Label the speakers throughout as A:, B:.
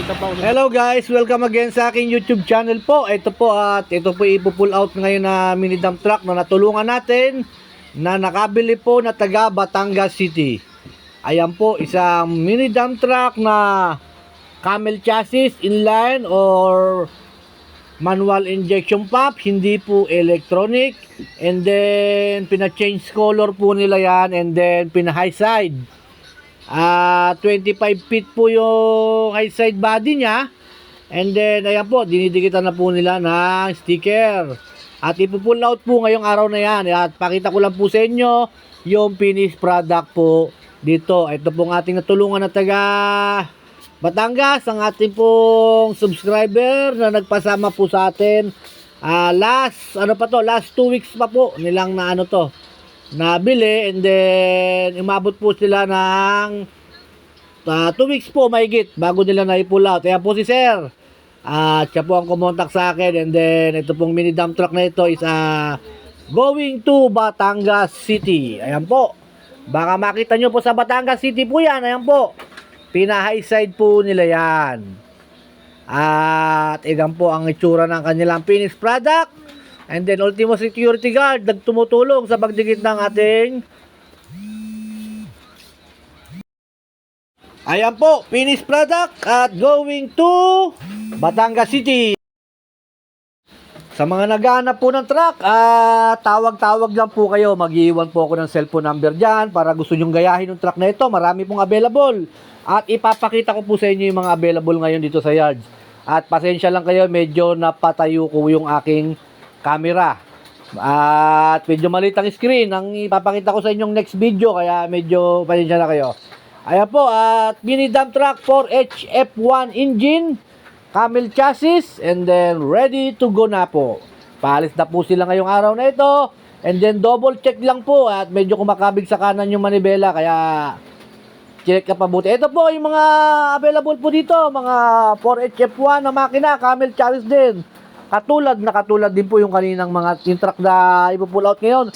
A: Kita pa.
B: Hello guys, welcome again sa aking YouTube channel po. Ito po at ito po ipo-pull out ngayon na mini dump truck na natulungan natin na nakabili po na taga Batangas City. Ayan po, isang mini dump truck na camel chassis, inline or manual injection pump, hindi po electronic. And then pina-change color po nila yan, and then pina-high side. 25 feet po yung high side body niya. And then ayan po, dinidikitan na po nila ng sticker. At ipo-pull out po ngayong araw na yan. At pakita ko lang po sa inyo yung finished product po dito. Ito pong ating natulungan na taga Batangas, ang ating pong subscriber na nagpasama po sa atin. Last 2 weeks pa po nilang na nabili, and then umabot po sila ng 2 weeks po mahigit bago nila na-pull out. Kaya po si Sir, siya po ang kumontak sa akin, and then ito pong mini dump truck na ito is going to Batangas City. Ayan po, baka makita nyo po sa Batangas City po yan. Ayan po, pina-high side po nila yan. At igan po ang itsura ng kanilang finished product. And then ultimo security guard nagtumutulong sa pagdikit ng ating. Ayan po, finished product at going to Batangas City. Sa mga naghahanap po ng truck, tawag-tawag lang po kayo. Mag-iwan po ako ng cellphone number dyan para gusto nyong gayahin yung truck na ito. Marami pong available. At ipapakita ko po sa inyo yung mga available ngayon dito sa yards. At pasensya lang kayo, medyo napatayo ko yung aking camera. At medyo maliit ang screen ang ipapakita ko sa inyong next video, kaya medyo pasensya na kayo. Ayan po, at mini dump truck 4H F1 engine, camel chassis, and then ready to go na po. Paalis na po sila ngayong araw na ito, and then double check lang po at medyo kumakabig sa kanan yung manibela, kaya check ka pabuti. Ito po yung mga available po dito, mga 4H F1 na makina, camel chassis din. Katulad din po yung kaninang yung truck na ipo-pull out ngayon.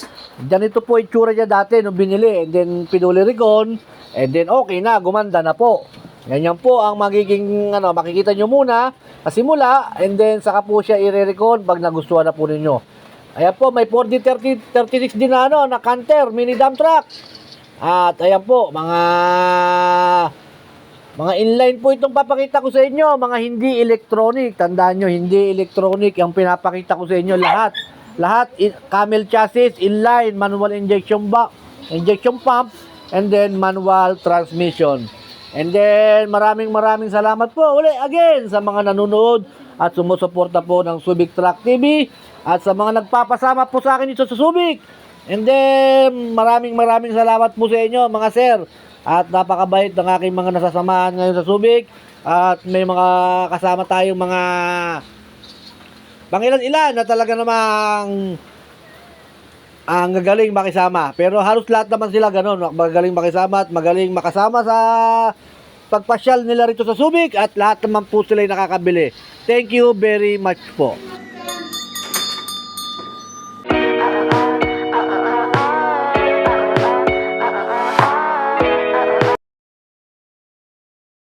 B: Ganito po itsura niya dati nung binili, and then pinuli recon, and then okay na, gumanda na po. Ganyan po ang magiging makikita nyo muna sa simula, and then saka po siya i-recon pag nagustuhan na po ninyo. Ayan po, may 4D36 din na canter mini dump truck. At ayan po, mga inline po itong papakita ko sa inyo, mga hindi electronic. Tandaan nyo, hindi electronic ang pinapakita ko sa inyo. Lahat camel chassis, inline, manual injection pump, and then manual transmission. And then maraming salamat po uli again sa mga nanonood at sumusuporta po ng Subic Truck TV at sa mga nagpapasama po sa akin dito sa Subic. And then maraming salamat po sa inyo mga sir. At napakabait ng aking mga nasasamahan ngayon sa Subic. At may mga kasama tayong mga pangilan-ilan na talaga namang ang gagaling makisama. Pero halos lahat naman sila ganun. Magaling makisama at magaling makasama sa pagpasyal nila rito sa Subic. At lahat naman po sila nakakabili. Thank you very much po.